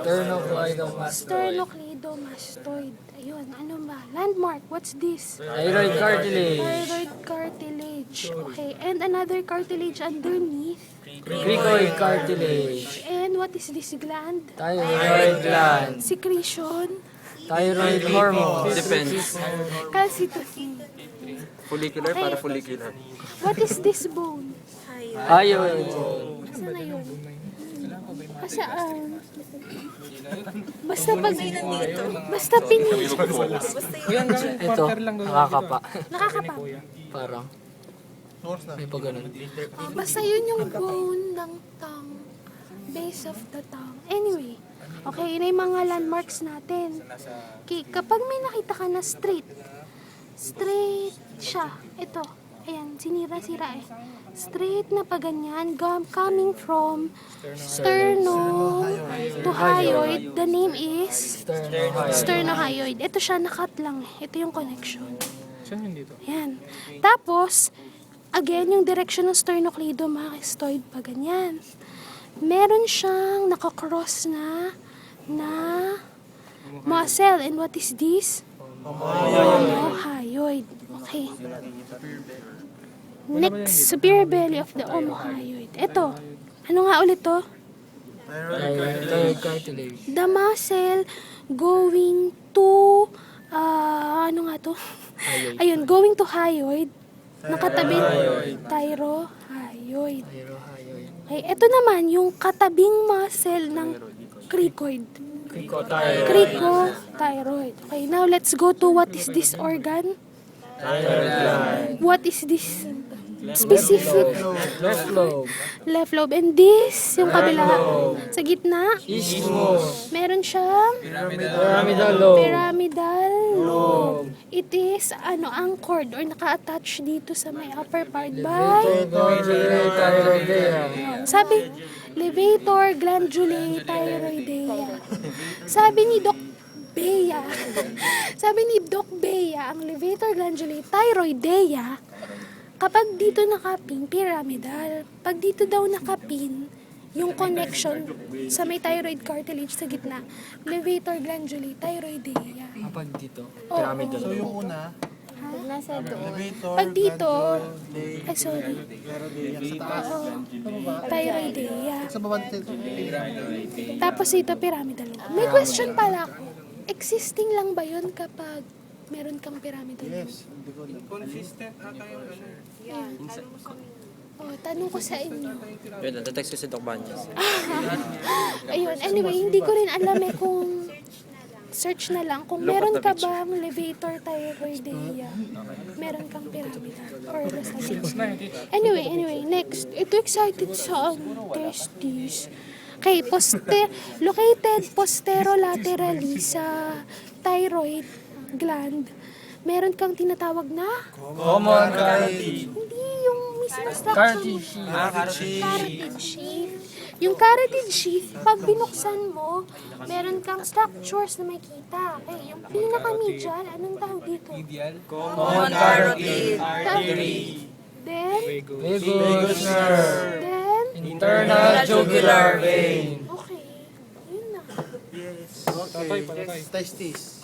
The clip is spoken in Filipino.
Sternocleidomastoid. Ayun, ano ba? Landmark, what's this? Thyroid cartilage. Thyroid cartilage. Okay, and another cartilage underneath. Cricoid cartilage. And what is this gland? Thyroid gland. Secretion. Thyroid hormone. Depends. Calcitonin. Follicular para follicular. What is this bone? Hyoid. Saan na yun? Saan? Basta pag... Basta pinis. Ito, nakakapa. Nakakapa. Parang. May pa ganun. Basta yun yung bone ng tongue. Base of the tongue. Anyway. Okay, yun ay mga landmarks natin. Okay, kapag may nakita ka na straight siya. Ito. Ayan, sinira-sira eh. Straight na pa ganyan, coming from sterno to hyoid. The name is sternohyoid. Ito siya, nakat lang. Ito yung connection. Saan yun dito? Ayan. Tapos, again, yung direction ng sternocleidomastoid pa ganyan. Meron siyang nakakross na muscle. And what is this? Omohyoid. Okay. Next, superior belly of the omohyoid. Ito. Ano nga ulit to? Thyroid cartilage. The muscle going to, ano nga to? Ayun, going to hyoid. Nakatabi. Thyrohyoid. Okay, ito naman yung katabing muscle ng cricoid. Cricothyroid. Okay, now let's go to what is this organ? What is this? Specific. Left lobe. Left lobe. And this, yung kabila. Sa gitna. Isthmus. Meron siyang Pyramidal lobe. pyramidal lobe. It is, anchored or naka-attach dito sa may upper part by, Thyroidea. sabi, levator glandulae thyroidea. Sabi ni Doc Bea, sabi ni Doc Bea, ang levator glandulae thyroidea, kapag dito nakapin, pyramidal. Pag dito daw nakapin, yung connection sa may thyroid cartilage sa gitna, levator glandulae thyroidea. Kapag dito, Oo. pyramidal So lobe. yung una, Nasa doon. elevator, Pag dito, glandulae, ay sorry, yan sa taas. Ano ba? thyroidea. Sa baba dito. Tapos ito, pyramidal lobe. May question pala ako. Existing lang ba yun kapag meron kang pyramidal lobe? Yes, hindi ko alam. Consistent ata yung ano. Oh, tanong ko sa inyo. Yun, natatext ko si Doc Banyas. Ayun, anyway, hindi ko rin alam kung search na lang kung meron ka bang levator thyroidea. Meron kang pyramidal or basta ganun. Anyway, next. Ito excited sa testes. Okay, located posterolaterally sa thyroid gland. Meron kang tinatawag na Common carotid. hindi yung mismo structure. Carotid sheath. Yung carotid sheath, pag binuksan mo, meron kang structures na makita. Okay, yung pinaka-medial, anong tawag dito? Common carotid. Then, Vagus nerve. then, Internal jugular vein. okay. Yun na. Okay, testis.